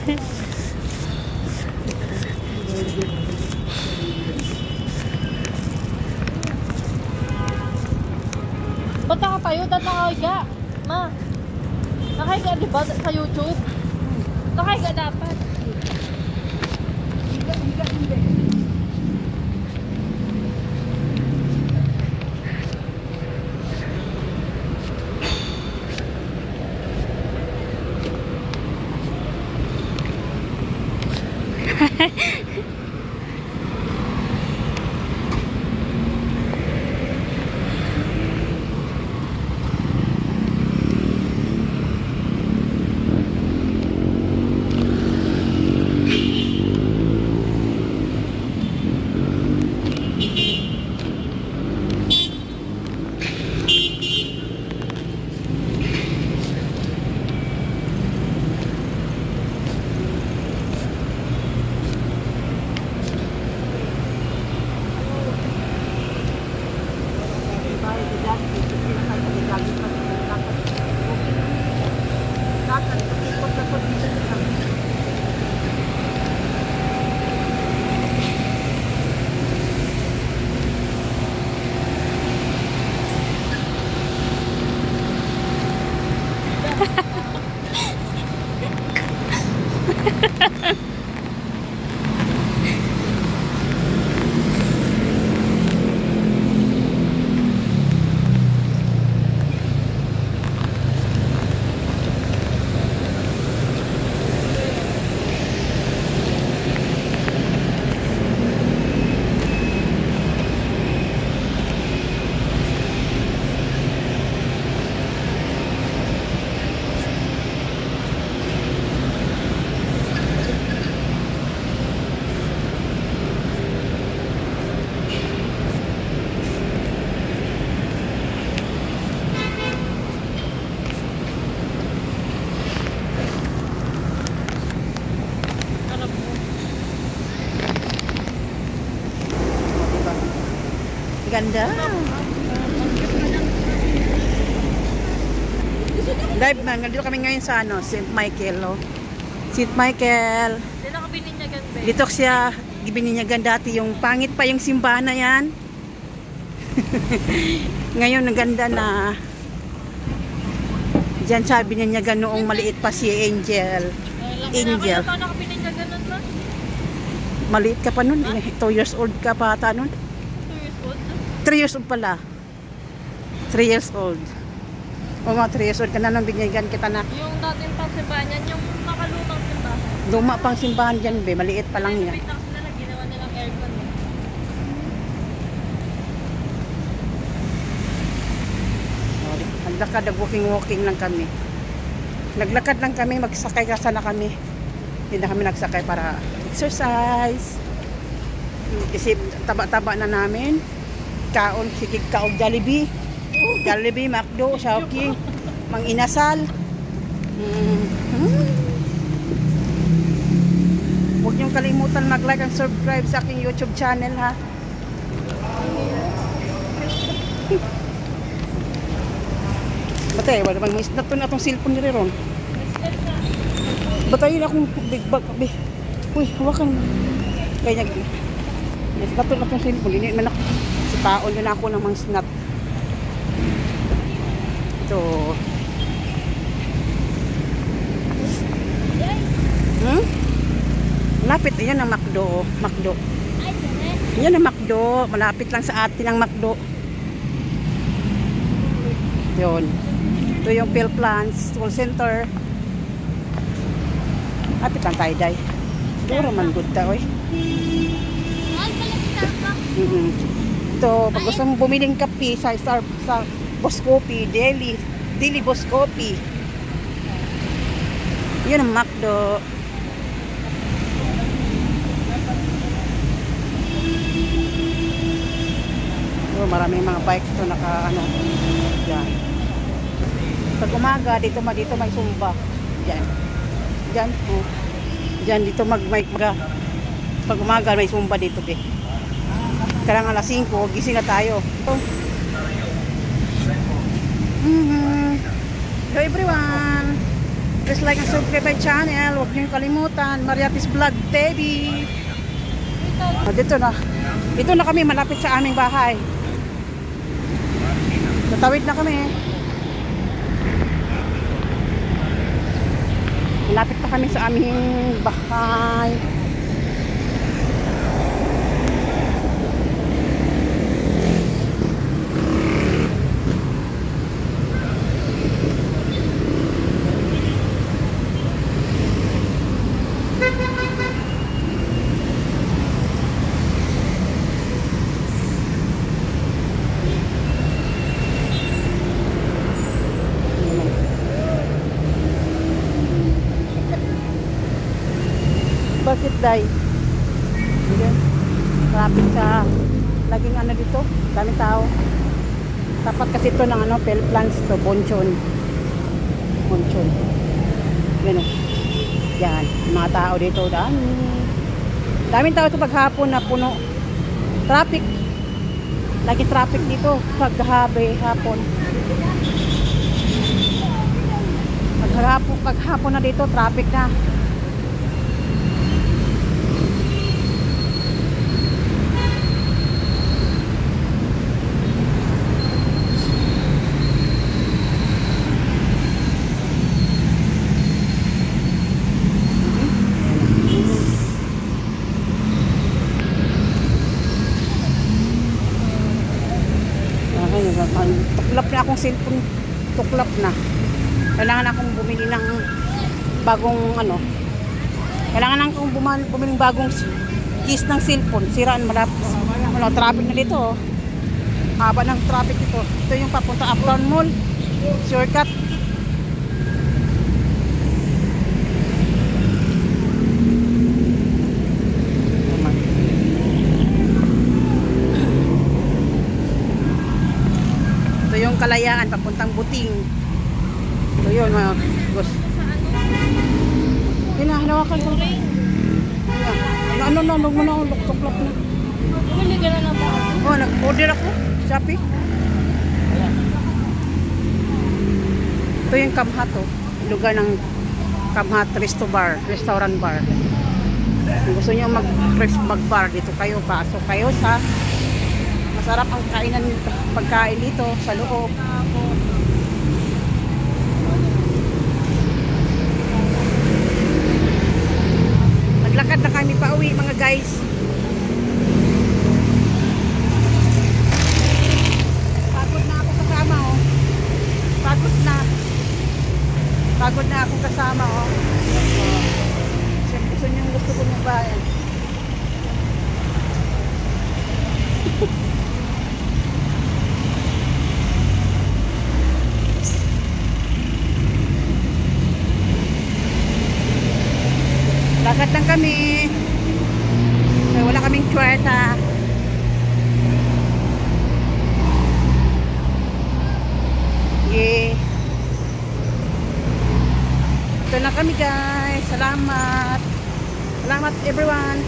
Ba't nakapayo? Ba't nakahiga? Ma, nakahiga diba sa YouTube? Nakahiga dapat. Higa, hindi. Ganda. Live man, nandito kami ngayon sa ano, St. Michael, oh. St. Michael. Dito ka bininyagan, be. Dito siya bininyagan dati, yung pangit pa yung simbahan na yan. Ngayon naganda na. Diyan siya bininyagan noong maliit pa si Angel. Angel. Paano ka bininyagan nun, ma? Maliit ka pa nun, 2 years old ka pa ata nun. 3 years old pala. 3 years old. O mga 3 years old ka na nang binigyan kita na. Yung dating pang simbahan yan, yung nakalumang simbahan. Luma pang simbahan dyan, be. Maliit pa lang yan. Sila na ginawa nilang aircon. Naglakad, walking lang kami. Naglakad lang kami, magsakay ka sana kami. Hindi na kami nagsakay para exercise. Kasi taba-taba na namin. Kaon, sikig kaon Jollibee. Jollibee, McDo, Shawky, Mang Inasal. Huwag niyong kalimutan mag-like and subscribe sa aking YouTube channel, ha. Batay, wala bang mais na ito na itong cellphone nila ron. Batay na akong big bag. Uy, hawakan. Kaya niya. Mais na ito na itong cellphone. Hindi man ako. Sipaon yun ako ng mga snap. Ito. Malapit. Ayan ang McDo. McDo. Ayan ang McDo. Malapit lang sa atin ang McDo. Yun. Ito yung Philplans School Center. Lapit lang tayo, day. Duro man good ta, oy. Ito, pag gusto mong bumiling kape sa Boss Coffee, Daily Boss Coffee. Yun ang McDo. Oh, maraming mga bikes to naka ano. Diyan. Pag umaga dito may sumba. Diyan. Diyan oh. Diyan dito pag umaga may sumba dito, be. Karang alas 5, gising na tayo. Hello everyone. Please like and subscribe my channel. Huwag niyong kalimutan. Mariatis Vlog TV. Dito na. Dito na kami, malapit sa aming bahay. Tatawid na kami. Malapit na kami sa aming bahay. Bakit day? Okay. Traffic sa laging ano dito, daming tao. Tapat kasi ito ng ano, Pel Plans to, Bonchon. Bonchon. Yan o. Yan, mga tao dito, daming tao ito paghapon na puno. Traffic. Lagi traffic dito hapon. Paghapon na dito, traffic na. Tuklap na akong cellphone, tuklap na. Kailangan akong bumili ng bagong ano. Kailangan akong bumili ng bagong case ng cellphone. Siraan malapit. Ano, traffic na dito. Oh. Haba ng traffic dito. Ito yung papunta Uptown Mall. Shortcut. Ito yung Kalayaan papuntang Buting. Ito yun mga gusto. Hinahawakan ko. Ano na, huwag mo na ako, tuklap na. Bumili ka na lang ba? Oh, nag-order ako. Shopee. Ito yung Kamhat, oh. Lugar ng Kamhat Restaurant Bar. Kung gusto nyo mag-bar dito kayo, pasok kayo sa masarap ang pagkain dito sa loob. Naglakad na kami pa uwi mga guys. Pagod na ako kasama oh. Pagod na ako kasama oh. Siyempre gusto ko magbayan. Lakad lang kami. Wala kaming kwarta. Yeah. Ito na kami guys. Salamat. Salamat everyone.